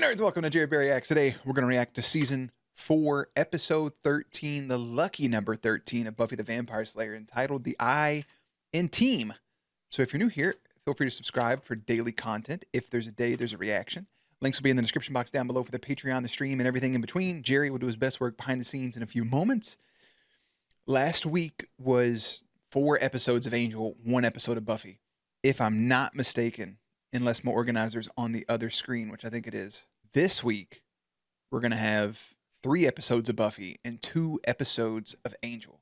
Hey nerds, welcome to Jerry Berry Acts. Today we're going to react to Season 4, Episode 13, the lucky number 13 of Buffy the Vampire Slayer, entitled The Eye in Team. So if you're new here, feel free to subscribe for daily content. If there's a day, there's a reaction. Links will be in the description box down below for the Patreon, the stream, and everything in between. Jerry will do his best work behind the scenes in a few moments. Last week was 4 episodes of Angel, 1 episode of Buffy. If I'm not mistaken, unless my organizer's on the other screen, which I think it is. This week, we're going to have 3 episodes of Buffy and 2 episodes of Angel.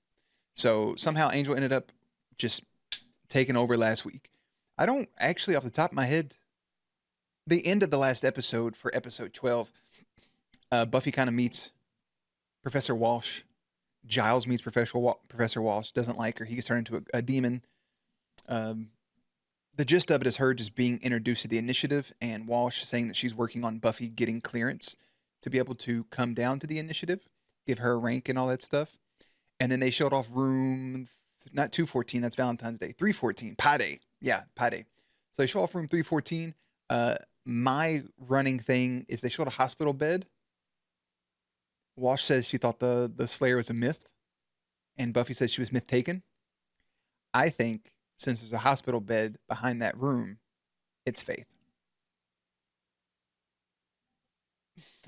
So somehow Angel ended up just taking over last week. I don't actually, off the top of my head, the end of the last episode for episode 12, Buffy kind of meets Professor Walsh. Giles meets Professor Walsh, doesn't like her. He gets turned into a demon. The gist of it is her just being introduced to the initiative and Walsh saying that she's working on Buffy getting clearance to be able to come down to the initiative, give her a rank and all that stuff. And then they showed off room, not 214, that's Valentine's Day, 314, Pi Day. Yeah, Pi Day. So they show off room 314. My running thing is they showed a hospital bed. Walsh says she thought the Slayer was a myth, and Buffy says she was myth taken. I think since there's a hospital bed behind that room, it's Faith.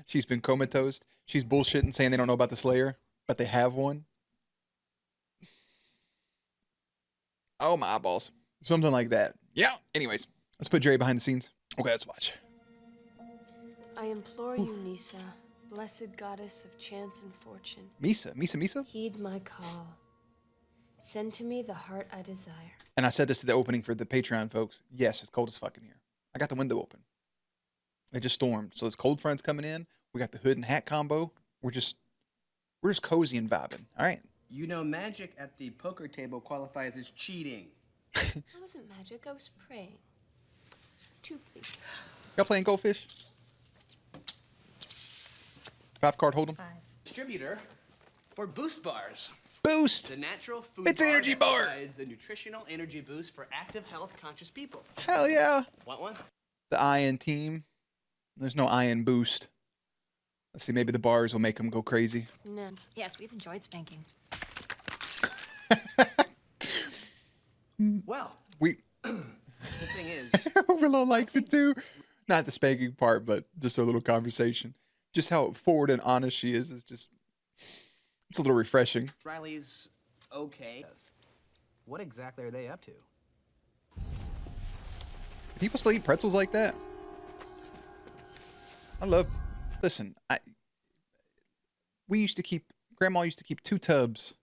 She's been comatose. She's bullshitting saying they don't know about the Slayer, but they have one. Oh, my eyeballs. Something like that. Yeah. Anyways, let's put Jerry behind the scenes. Okay, let's watch. I implore you, Nisa, blessed goddess of chance and fortune. Misa? Heed my call. Send to me the heart I desire. And I said this to the opening for the Patreon folks. Yes, it's cold as fucking here. I got the window open. It just stormed. So it's cold fronts coming in. We got the hood and hat combo. We're just cozy and vibing. All right. You know, magic at the poker table qualifies as cheating. That wasn't magic. I was praying. 2, please. Y'all playing Goldfish? 5 card hold'em. 5. Distributor for Boost Bars. Boost! The natural food It's an energy that bar. provides a nutritional energy boost for active, health-conscious people. Hell yeah. Want one? The Iron team. There's no Iron boost. Let's see, maybe the bars will make them go crazy. No. Yes, we've enjoyed spanking. Well, The the thing is, Overload likes it too. Not the spanking part, but just a little conversation. Just how forward and honest she is just, it's a little refreshing. Riley's okay. What exactly are they up to? People still eat pretzels like that? Listen, Grandma used to keep 2 tubs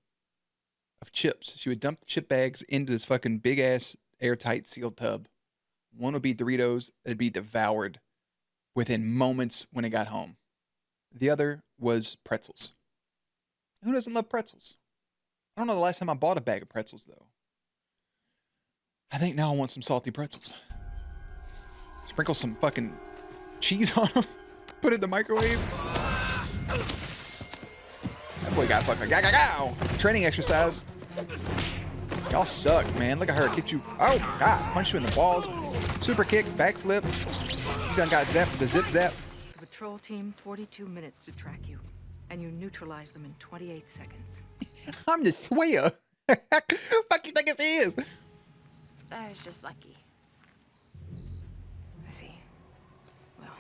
of chips. She would dump the chip bags into this fucking big ass airtight sealed tub. One would be Doritos that'd be devoured within moments when it got home. The other was pretzels. Who doesn't love pretzels? I don't know the last time I bought a bag of pretzels though. I think now I want some salty pretzels. Sprinkle some fucking cheese on them. Put it in the microwave. That boy got fucking training exercise. Y'all suck, man. Look at her kick you. Oh, God. Punch you in the balls. Super kick, backflip. You done got zapped with the zip zap. The patrol team 42 minutes to track you, and you neutralize them in 28 seconds. I'm the Slayer. Fuck you think this is? I was just lucky. I see. Well,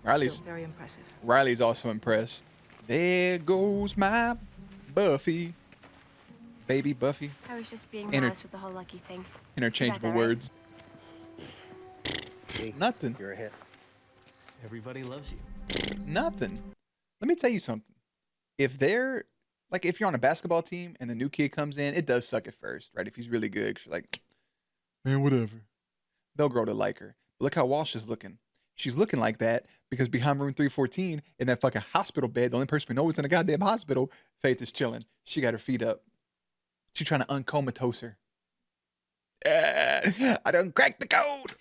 Riley's still very impressive. also impressed. There goes my Buffy. Baby Buffy. I was just being Inter- honest with the whole lucky thing. Interchangeable You got that right. words. Nothing. You're a hit. Everybody loves you. Nothing. Let me tell you something. If you're on a basketball team and the new kid comes in, it does suck at first, right? If he's really good, 'cause you're like, man, whatever. They'll grow to like her. But look how Walsh is looking. She's looking like that because behind room 314 in that fucking hospital bed, the only person we know is in a goddamn hospital, Faith is chilling. She got her feet up. She's trying to uncomatose her. I done cracked the code.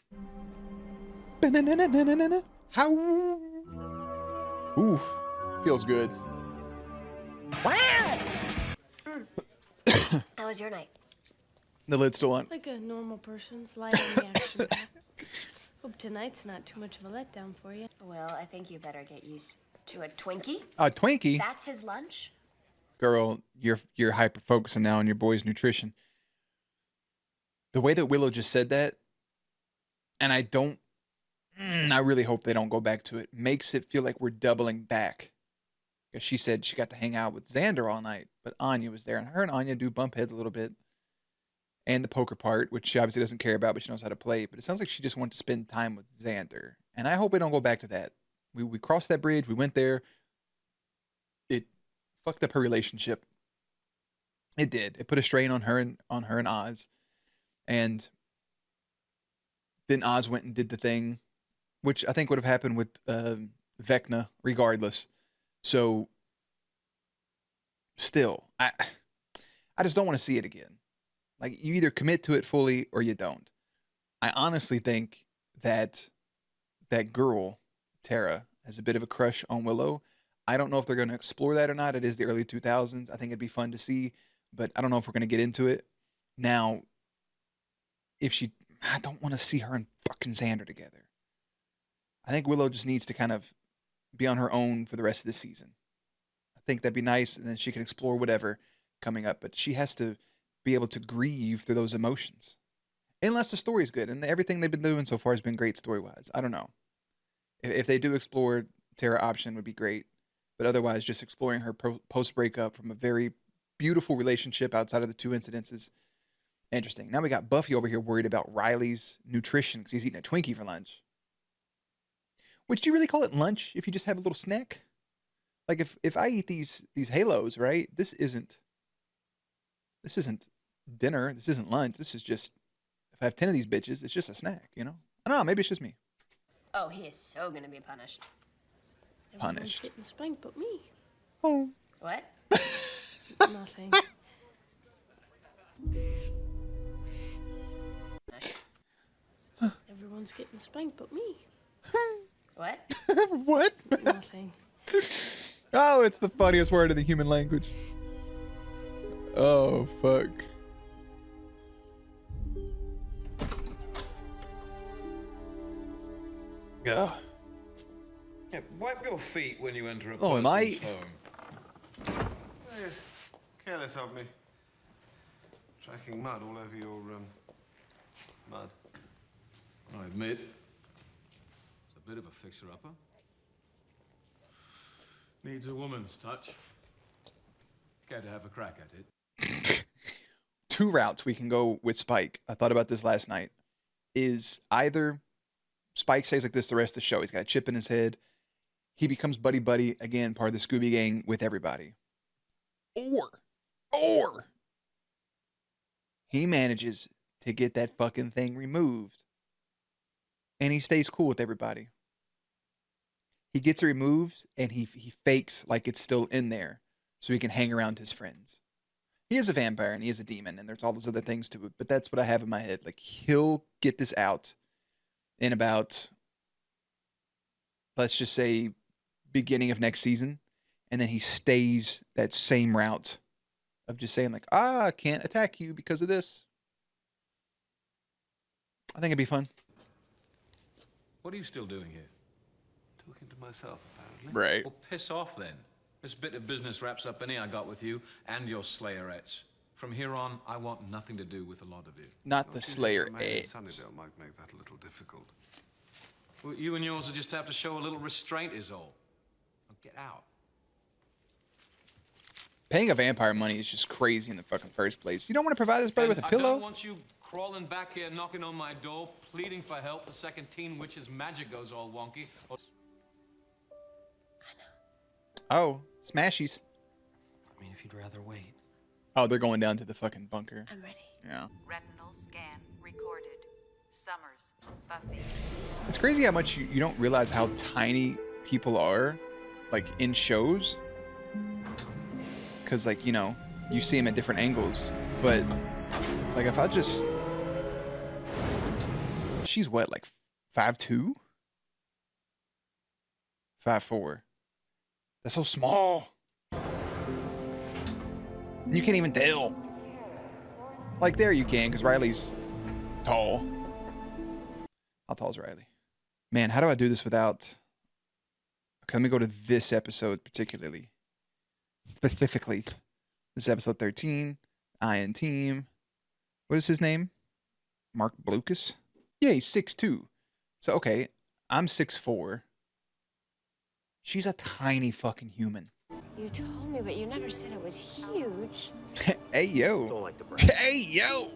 How? Ooh, feels good. How was your night? The lid's still on. Like a normal person's light on the action pack. Hope tonight's not too much of a letdown for you. Well, I think you better get used to a Twinkie. A Twinkie? That's his lunch? Girl, you're hyper focusing now on your boy's nutrition. The way that Willow just said that, and I really hope they don't go back to it, makes it feel like we're doubling back. Because she said she got to hang out with Xander all night, but Anya was there, and her and Anya do bump heads a little bit. And the poker part, which she obviously doesn't care about, but she knows how to play. But it sounds like she just wants to spend time with Xander. And I hope we don't go back to that. We crossed that bridge. We went there. It fucked up her relationship. It did. It put a strain on her and Oz. And then Oz went and did the thing, which I think would have happened with Vecna regardless. So still, I just don't want to see it again. Like, you either commit to it fully or you don't. I honestly think that that girl, Tara, has a bit of a crush on Willow. I don't know if they're going to explore that or not. It is the early 2000s. I think it'd be fun to see, but I don't know if we're going to get into it. Now, I don't want to see her and fucking Xander together. I think Willow just needs to kind of be on her own for the rest of the season. I think that'd be nice, and then she can explore whatever coming up, but she has to be able to grieve through those emotions. Unless the story's good, and everything they've been doing so far has been great story-wise. I don't know. If they do explore Tara option would be great, but otherwise just exploring her post-breakup from a very beautiful relationship outside of the 2 incidences. Interesting. Now we got Buffy over here worried about Riley's nutrition because he's eating a Twinkie for lunch. Which, do you really call it lunch if you just have a little snack? Like, if I eat these Halos, right? This isn't dinner. This isn't lunch. This is just, if I have 10 of these bitches, it's just a snack, you know? I don't know. Maybe it's just me. Oh, he is so gonna be punished. Everyone's Punished. getting spanked but me. Oh. What? Nothing. Everyone's getting spanked but me. What? What? Nothing. Oh, it's the funniest word in the human language. Oh, fuck. Ugh. Yeah, wipe your feet when you enter a Oh, am I? person's home. Yes, careless of me. Tracking mud all over your, mud. I admit, it's a bit of a fixer-upper. Needs a woman's touch. Care to have a crack at it? 2 routes we can go with Spike. I thought about this last night. Is either Spike stays like this the rest of the show. He's got a chip in his head. He becomes buddy-buddy, again, part of the Scooby gang with everybody. Or he manages to get that fucking thing removed. And he stays cool with everybody. He gets it removed, and he fakes like it's still in there so he can hang around his friends. He is a vampire, and he is a demon, and there's all those other things to it, but that's what I have in my head. Like, he'll get this out in about, let's just say, beginning of next season, and then he stays that same route of just saying, like, I can't attack you because of this. I think it'd be fun. What are you still doing here? Talking to myself, apparently. Right. Well, piss off then. This bit of business wraps up any I got with you and your Slayerettes. From here on, I want nothing to do with a lot of you. Not the Slayer Remaining in eggs. Sunnydale might make that a little difficult. Well, you and yours will just have to show a little restraint is all. Now get out. Paying a vampire money is just crazy in the fucking first place. You don't want to provide this brother with a I pillow? don't want you crawling back here, knocking on my door, pleading for help the second Teen Witch's magic goes all wonky. Or... Oh, smashies. I mean, if you'd rather wait. Oh, they're going down to the fucking bunker. I'm ready. Yeah. Retinal scan recorded. Summers, Buffy. It's crazy how much you don't realize how tiny people are, like, in shows. Because, like, you know, you see them at different angles. But, like, if I just... She's what, like 5'2"? 5'4". That's so small. And you can't even tell. Like, there you can, because Riley's tall. How tall is Riley? Man, how do I do this without... Okay, let me go to this episode particularly. Specifically. This is episode 13. I and Team. What is his name? Mark Blucas? Yeah, he's 6'2". So, okay, I'm 6'4". She's a tiny fucking human. You told me, but you never said it was huge. Hey, yo. Don't like the brand. Hey, yo.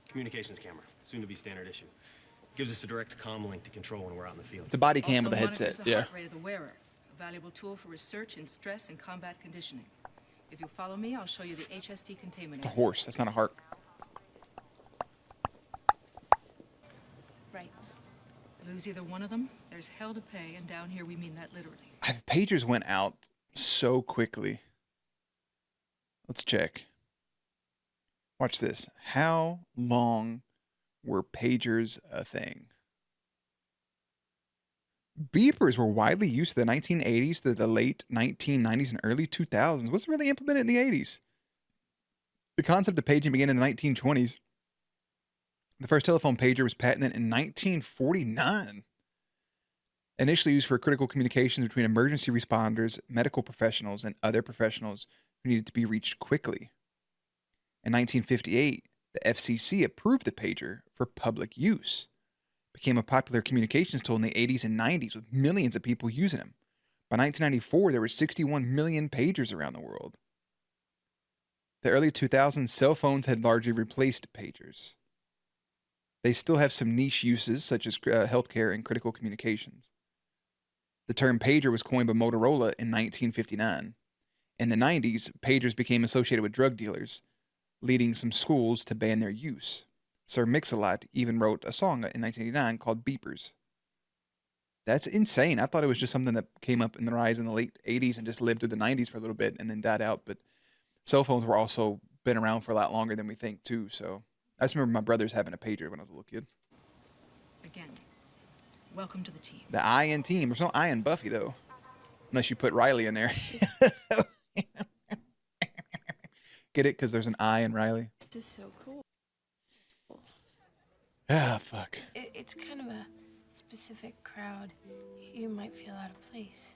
Communications camera, soon to be standard issue. Gives us a direct comm link to control when we're out in the field. It's a body cam Also with a monitors headset. the Yeah. heart rate of the wearer, a valuable tool for research in stress and combat conditioning. If you'll follow me, I'll show you the HST containment It's a area. horse. That's not a heart. Right. Lose either one of them, there's hell to pay, and down here we mean that literally. Pagers went out so quickly. Let's check. Watch this. How long were pagers a thing? Beepers were widely used in the 1980s to the late 1990s and early 2000s. Wasn't really implemented in the 80s. The concept of paging began in the 1920s. The first telephone pager was patented in 1949. Initially used for critical communications between emergency responders, medical professionals, and other professionals who needed to be reached quickly. In 1958, the FCC approved the pager for public use. It became a popular communications tool in the 80s and 90s with millions of people using them. By 1994, there were 61 million pagers around the world. The early 2000s, cell phones had largely replaced pagers. They still have some niche uses, such as healthcare and critical communications. The term pager was coined by Motorola in 1959. In the 90s, pagers became associated with drug dealers, leading some schools to ban their use. Sir Mix-a-Lot even wrote a song in 1989 called Beepers. That's insane. I thought it was just something that came up in the rise in the late 80s and just lived through the 90s for a little bit and then died out. But cell phones were also been around for a lot longer than we think, too. So I just remember my brothers having a pager when I was a little kid. Again, welcome to the team. The I in Team. There's no I in Buffy, though. Unless you put Riley in there. Get it? Because there's an I in Riley. This is so cool. Ah, fuck. It's kind of a specific crowd. You might feel out of place.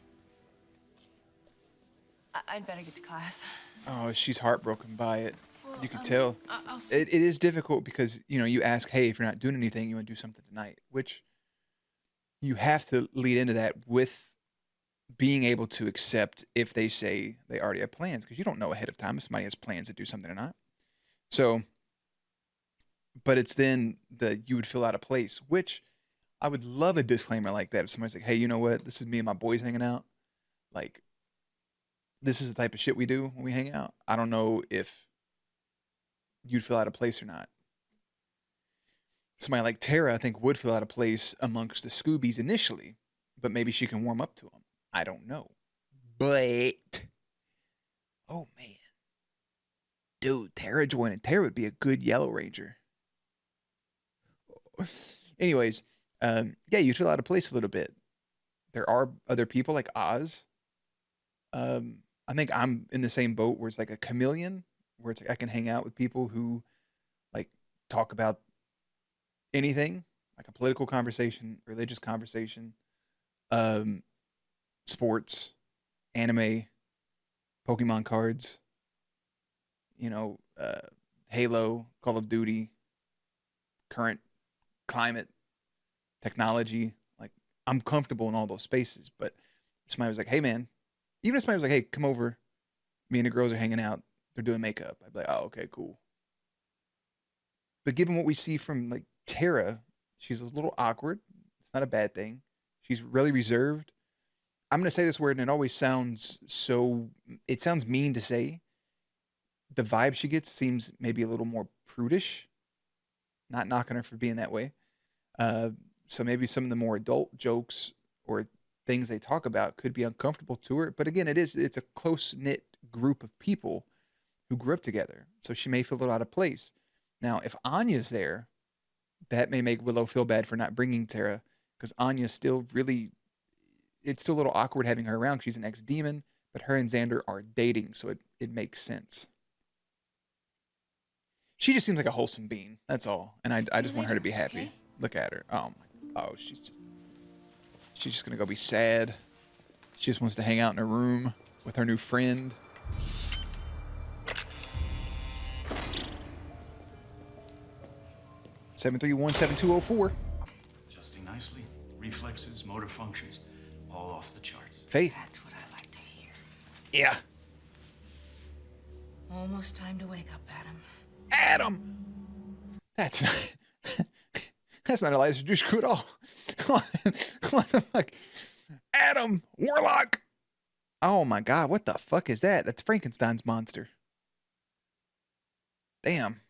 I'd better get to class. Oh, she's heartbroken by it. Well, You can tell. I'll see. It is difficult because, you ask, hey, if you're not doing anything, you want to do something tonight, which you have to lead into that with being able to accept if they say they already have plans, because you don't know ahead of time if somebody has plans to do something or not. So, but it's then that you would feel out of place, which I would love a disclaimer like that. If somebody's like, hey, you know what? This is me and my boys hanging out. Like, this is the type of shit we do when we hang out. I don't know if you'd feel out of place or not. Somebody like Tara, I think, would feel out of place amongst the Scoobies initially, but maybe she can warm up to them. I don't know. But, oh man. Dude, Tara joining. Tara would be a good Yellow Ranger. Anyways, yeah, you feel out of place a little bit. There are other people like Oz. I think I'm in the same boat where it's like a chameleon, where it's like I can hang out with people who like talk about anything, like a political conversation, religious conversation, sports, anime, Pokemon cards, Halo, Call of Duty, current climate, technology. Like, I'm comfortable in all those spaces, but somebody was like, hey man, even if somebody was like, hey, come over, me and the girls are hanging out, they're doing makeup, I'd be like, oh, okay, cool. But given what we see from like Tara, she's a little awkward. It's not a bad thing. She's really reserved. I'm going to say this word, and it always sounds it sounds mean to say. The vibe she gets seems maybe a little more prudish. Not knocking her for being that way. So maybe some of the more adult jokes or things they talk about could be uncomfortable to her. But again, it's a close-knit group of people who grew up together. So she may feel a little out of place. Now, if Anya's there, that may make Willow feel bad for not bringing Tara, because Anya's still it's still a little awkward having her around. She's an ex-demon, but her and Xander are dating, so it makes sense. She just seems like a wholesome being. That's all. And I just want her to be happy. Okay. Look at her. Oh, she's just... She's just gonna go be sad. She just wants to hang out in a room with her new friend. Seven 7317204. Adjusting nicely. Reflexes, motor functions, all off the charts. Faith. That's what I like to hear. Yeah. Almost time to wake up, Adam. Adam. That's not. That's not Eliza Dushku at all. Come on. What the fuck? Adam Warlock. Oh my God. What the fuck is that? That's Frankenstein's monster. Damn.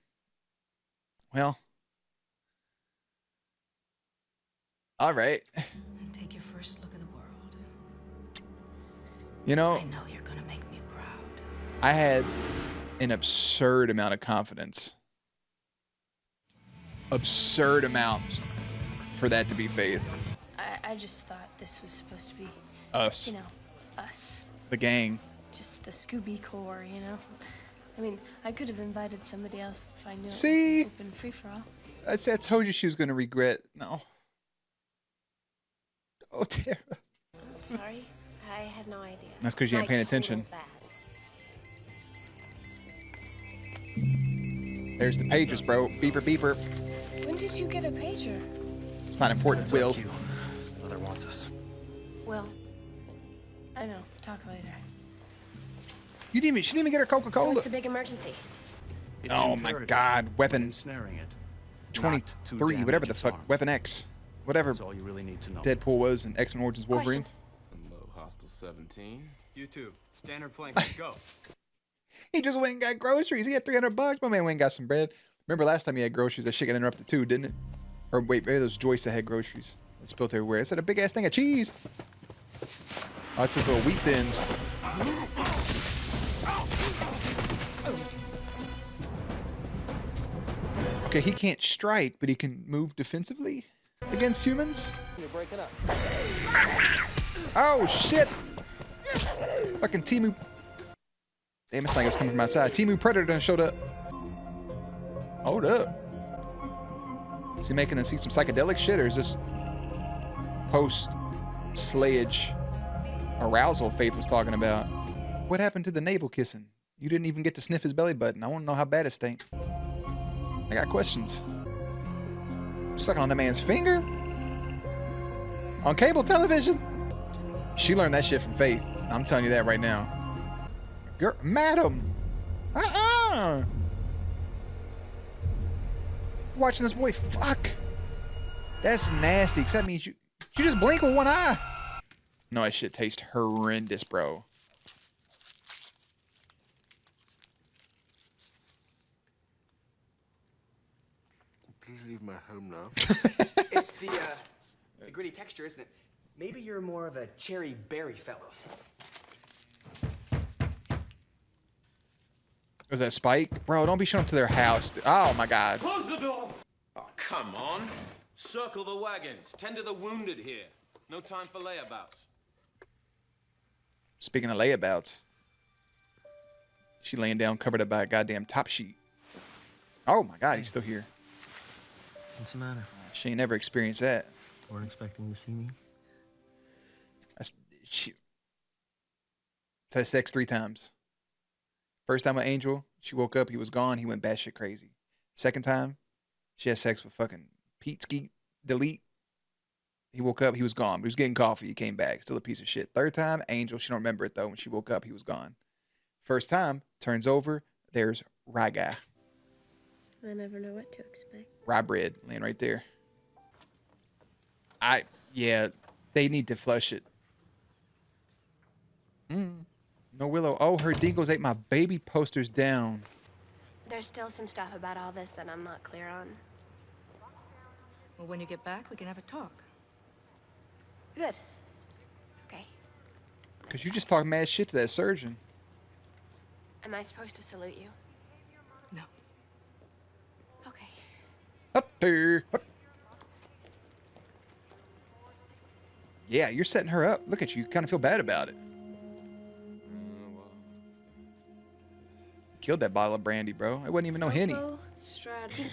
Well. All right. And take your first look at the world. You know, I know you're gonna make me proud. I had an absurd amount of confidence. Absurd amount for that to be Faith. I just thought this was supposed to be, Us. you know, us. The gang. Just the Scooby core, you know? I mean, I could have invited somebody else if I knew See? it was open free-for-all. I told you she was going to regret. No. Oh, Tara. I'm sorry. I had no idea. That's because you ain't My paying total attention. bad. There's the pages, bro. Beeper, beeper. When did you get a pager? It's not important, It's Will. like you. Mother wants us. Will. I know. Talk later. She didn't even get her So Coca-Cola. what's the big emergency? It's Oh my imperative God. Weapon ensnaring it. Not to 23, damage whatever the its fuck. arms. Weapon X. Whatever That's all you really need to know. Deadpool was in X-Men Origins Wolverine. Hello, Hostile 17. You too. Standard flank. Go. He just went and got groceries. He had $300. My man went and got some bread. Remember last time he had groceries, that shit got interrupted too, didn't it? Or wait, maybe those Joyce that had groceries. It spilled everywhere. It said a big ass thing of cheese. Oh, it's just little wheat thins. Okay, he can't strike, but he can move defensively against humans. You're breaking up. Oh shit! Fucking Timu. Damn, this thing was coming from outside. Timu Predator done showed up. Hold up. Is he making us see some psychedelic shit, or is this post-slayage arousal Faith was talking about? What happened to the navel kissing? You didn't even get to sniff his belly button. I want to know how bad it stank. I got questions. Sucking on the man's finger? On cable television? She learned that shit from Faith. I'm telling you that right now. Girl, madam. Watching this boy fuck. That's nasty. Because that means you just blink with one eye. No, that shit tastes horrendous, bro. Please leave my home now. It's the gritty texture, isn't it? Maybe you're more of a cherry berry fellow. Was that Spike? Bro, don't be showing up to their house. Oh my God. Close the door! Oh, come on. Circle the wagons. Tend to the wounded here. No time for layabouts. Speaking of layabouts, she laying down covered up by a goddamn top sheet. Oh my God, he's still here. What's the matter? She ain't never experienced that. Weren't expecting to see me? She had sex 3 times. First time with Angel, she woke up, he was gone, he went batshit crazy. Second time, she had sex with fucking Pete Skeet Delete. He woke up, he was gone. He was getting coffee, he came back, still a piece of shit. Third time, Angel, she don't remember it though. When she woke up, he was gone. First time, turns over, there's Rye Guy. I never know what to expect. Rye bread laying right there. Yeah, they need to flush it. No Willow. Oh, her dingoes ate my baby posters down. There's still some stuff about all this that I'm not clear on. Well, when you get back, we can have a talk. Good. Okay. Because you just talk mad shit to that surgeon. Am I supposed to salute you? No. Okay. Up there. Up. Yeah, you're setting her up. Look at you. You kind of feel bad about it. Killed that bottle of brandy, bro. It wasn't even no Henny. Strategy.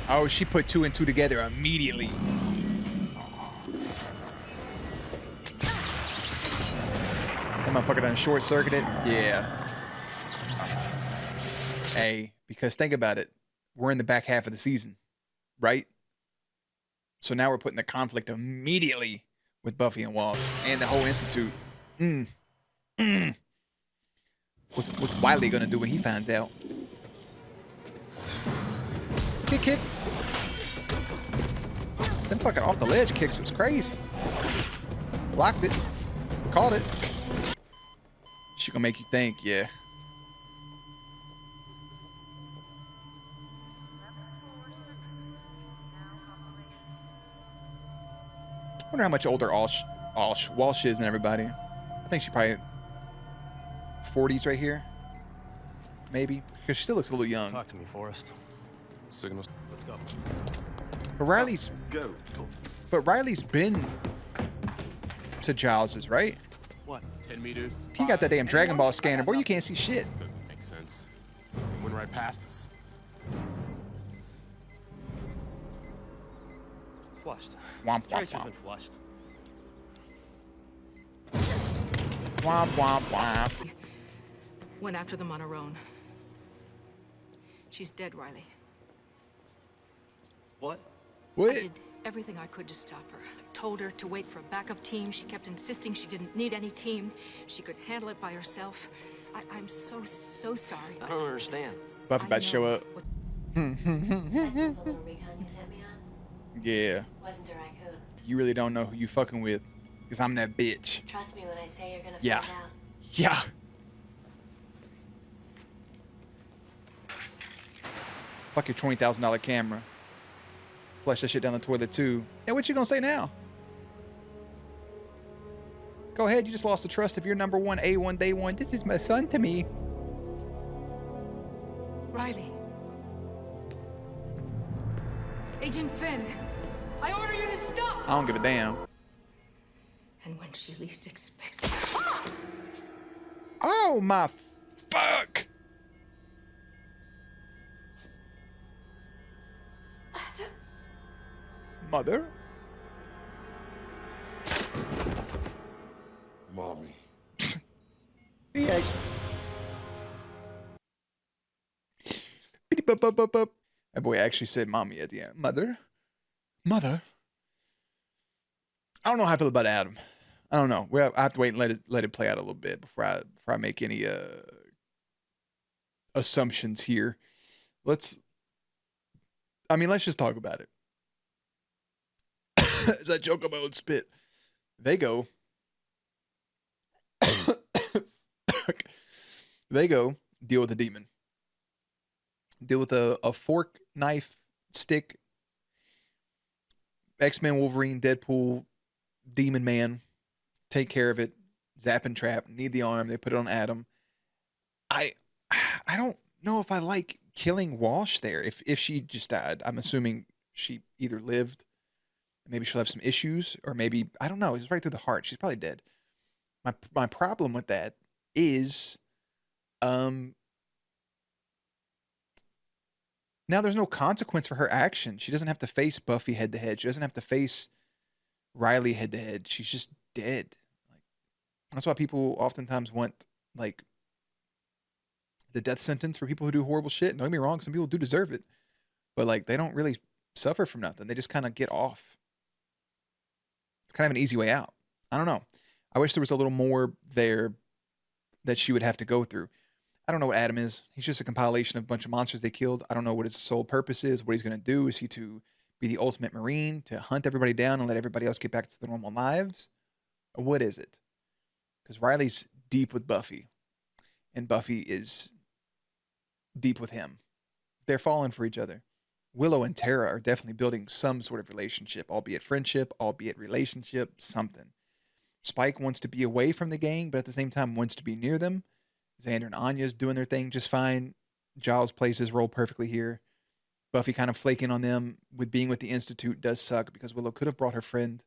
Oh, she put 2 and 2 together immediately. That motherfucker done short circuited. Yeah. Hey, because think about it. We're in the back half of the season, right? So now we're putting the conflict immediately with Buffy and Walsh and the whole Institute. What's Wiley gonna do when he finds out? Kick. Them fucking off the ledge kicks was crazy. Blocked it. Caught it. She gonna make you think, yeah. I wonder how much older Walsh is than everybody. I think she probably 40s right here. Maybe. Because she still looks a little young. Talk to me, Forrest. Signals. Let's go. But Riley's... Go. But Riley's been to Giles's, right? What? 10 meters? He got that damn Dragon Ball scanner. Boy, you can't see shit. Doesn't make sense. It went right past us. Flushed. Womp, womp, Tracer's womp. been flushed. Womp, womp, womp. Went after them on her own. She's dead, Riley. What? I What? did everything I could to stop her. I told her to wait for a backup team. She kept insisting she didn't need any team. She could handle it by herself. I'm so sorry. I don't understand. Buffy about to show up. That simple little recon you sent me on Yeah. wasn't a raccoon. You really don't know who you fucking with. Because I'm that bitch. Trust me when I say you're gonna Yeah. find out. Yeah. Fuck your $20,000 camera. Flush that shit down the toilet too. Hey, what you gonna say now? Go ahead, you just lost the trust of your number one A1 day one. This is my son to me. Riley. Agent Finn, I order you to stop! I don't give a damn. And when she least expects it. Oh my fuck! Mother? Mommy. Yeah. That boy actually said mommy at the end. Mother? Mother? I don't know how I feel about Adam. I don't know. Well, I have to wait and let it play out a little bit before I make any assumptions here. Let's just talk about it. As I choke on my own spit. They go. They go deal with a demon. Deal with a fork, knife, stick, X-Men, Wolverine, Deadpool, Demon Man. Take care of it. Zap and trap. Need the arm. They put it on Adam. I don't know if I like killing Walsh there. If she just died, I'm assuming she either lived. Maybe she'll have some issues, or maybe, I don't know. It's right through the heart. She's probably dead. My problem with that is, now there's no consequence for her action. She doesn't have to face Buffy head to head. She doesn't have to face Riley head to head. She's just dead. Like, that's why people oftentimes want like the death sentence for people who do horrible shit. Don't get me wrong, some people do deserve it, but like they don't really suffer from nothing. They just kind of get off. It's kind of an easy way out. I don't know. I wish there was a little more there that she would have to go through. I don't know what Adam is. He's just a compilation of a bunch of monsters they killed. I don't know what his sole purpose is, what he's going to do. Is he to be the ultimate Marine, to hunt everybody down and let everybody else get back to their normal lives? Or what is it? Because Riley's deep with Buffy, and Buffy is deep with him. They're falling for each other. Willow and Tara are definitely building some sort of relationship, albeit friendship, albeit relationship, something. Spike wants to be away from the gang, but at the same time wants to be near them. Xander and Anya's doing their thing just fine. Giles plays his role perfectly here. Buffy kind of flaking on them with being with the Institute does suck because Willow could have brought her friend.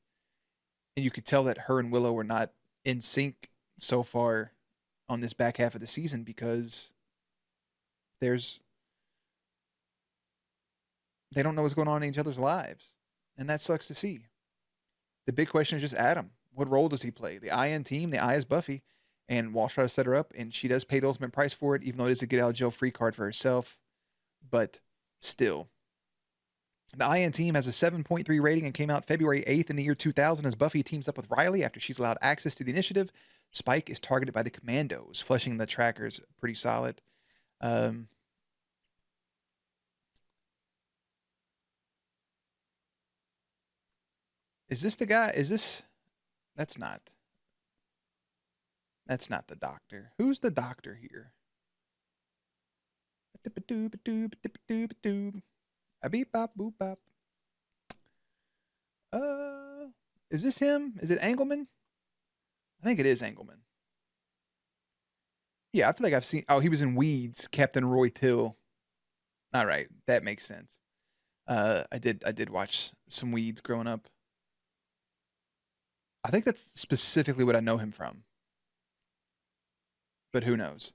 And you could tell that her and Willow were not in sync so far on this back half of the season because they don't know what's going on in each other's lives. And that sucks to see. The big question is just Adam. What role does he play? The I in team, the I is Buffy. And Walsh tries to set her up, and she does pay the ultimate price for it, even though it is a get out of jail free card for herself. But still. The IN team has a 7.3 rating and came out February 8th in the year 2000 as Buffy teams up with Riley after she's allowed access to the initiative. Spike is targeted by the Commandos, fleshing the trackers pretty solid. Is this the guy? Is this... That's not the doctor. Who's the doctor here? A beep bop boop bop. Is this him? Is it Engelman? I think it is Engelman. Yeah, I feel like I've seen... Oh, he was in Weeds, Captain Roy Till. All right, that makes sense. I did watch some Weeds growing up. I think that's specifically what I know him from. But who knows?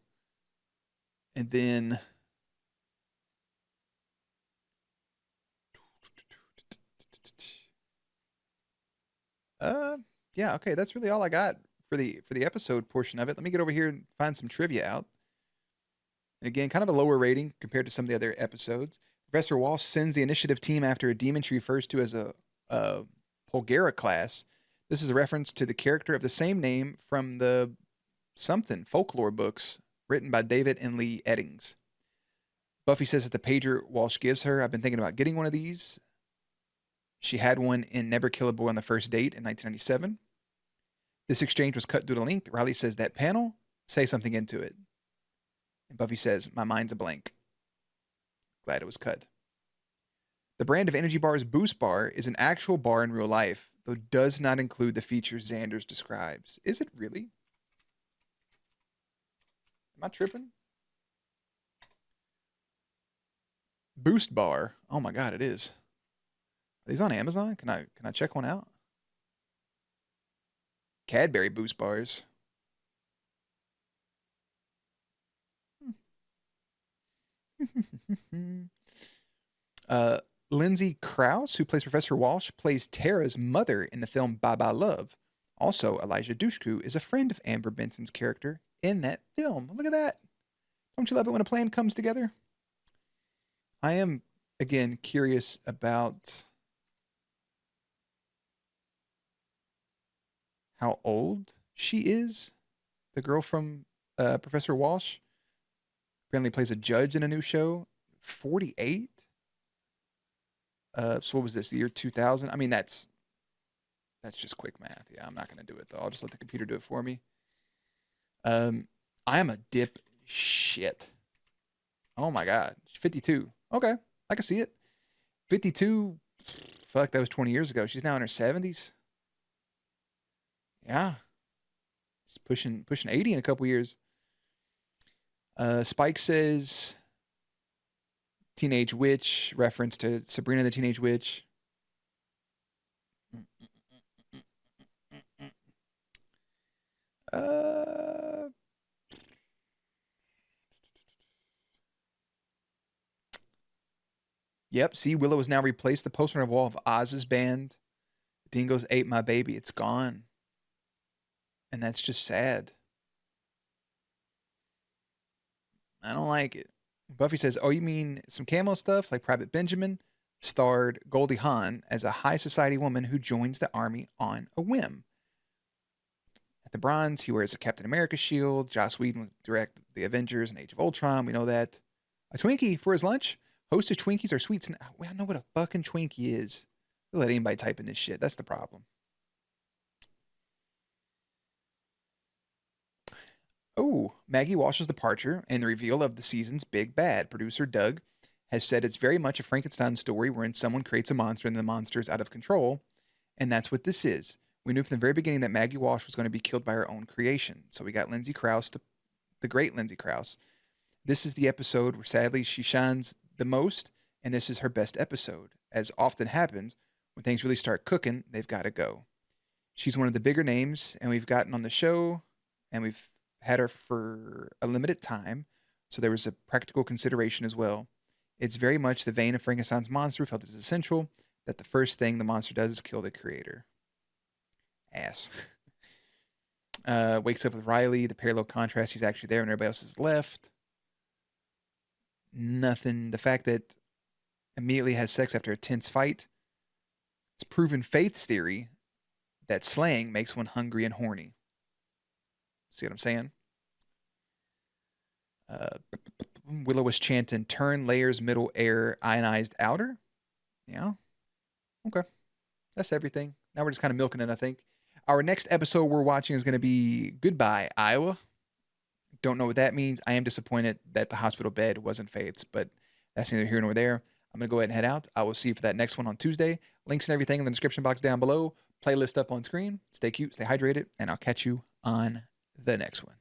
And then... Yeah, okay, that's really all I got for the episode portion of it. Let me get over here and find some trivia out. And again, kind of a lower rating compared to some of the other episodes. Professor Walsh sends the initiative team after a demon she refers to as a Polgara class. This is a reference to the character of the same name from the something folklore books written by David and Lee Eddings. Buffy says that the pager Walsh gives her, I've been thinking about getting one of these. She had one in Never Kill a Boy on the First Date in 1997. This exchange was cut due to length. Riley says, that panel, say something into it. And Buffy says, my mind's a blank. Glad it was cut. The brand of energy bars Boost Bar is an actual bar in real life, though does not include the features Xanders describes. Is it really? Am I tripping? Boost Bar. Oh my God, it is. Are these on Amazon? Can I check one out? Cadbury Boost Bars. Lindsay Krause, who plays Professor Walsh, plays Tara's mother in the film Bye Bye Love. Also, Elijah Dushku is a friend of Amber Benson's character in that film. Look at that. Don't you love it when a plan comes together? I am, again, curious about how old she is. The girl from Professor Walsh apparently plays a judge in a new show. 48? So what was this? The year 2000? I mean, that's just quick math. Yeah, I'm not going to do it, though. I'll just let the computer do it for me. I am a dip shit. Oh, my God. 52. Okay, I can see it. 52, fuck, that was 20 years ago. She's now in her 70s. Yeah. She's pushing 80 in a couple years. Spike says Teenage Witch, reference to Sabrina the Teenage Witch. Yep, see, Willow has now replaced the poster on the wall of Oz's band. Dingoes ate my baby. It's gone. And that's just sad. I don't like it. Buffy says, oh, you mean some camo stuff like Private Benjamin? Starred Goldie Hawn as a high society woman who joins the army on a whim. At the Bronze, he wears a Captain America shield. Joss Whedon would direct The Avengers and Age of Ultron. We know that. A Twinkie for his lunch. Hostess Twinkies are sweets. I know what a fucking Twinkie is. They'll let anybody type in this shit. That's the problem. Oh, Maggie Walsh's departure and the reveal of the season's big bad. Producer Doug has said it's very much a Frankenstein story wherein someone creates a monster and the monster is out of control. And that's what this is. We knew from the very beginning that Maggie Walsh was going to be killed by her own creation. So we got Lindsay Krause, the great Lindsay Krause. This is the episode where sadly she shines the most, and this is her best episode. As often happens, when things really start cooking, they've got to go. She's one of the bigger names, and we've gotten on the show, and we've had her for a limited time, so there was a practical consideration as well. It's very much the vein of Frankenstein's monster. We felt it's essential that the first thing the monster does is kill the creator. Ass. Wakes up with Riley. The parallel contrast. He's actually there when everybody else is left. Nothing. The fact that immediately has sex after a tense fight. It's proven Faith's theory that slaying makes one hungry and horny. See what I'm saying? Willow was chanting, turn layers, middle air, ionized outer. Yeah. Okay. That's everything. Now we're just kind of milking it, I think. Our next episode we're watching is going to be Goodbye, Iowa. Don't know what that means. I am disappointed that the hospital bed wasn't Faith's, but that's neither here nor there. I'm going to go ahead and head out. I will see you for that next one on Tuesday. Links and everything in the description box down below. Playlist up on screen. Stay cute, stay hydrated, and I'll catch you on the next one.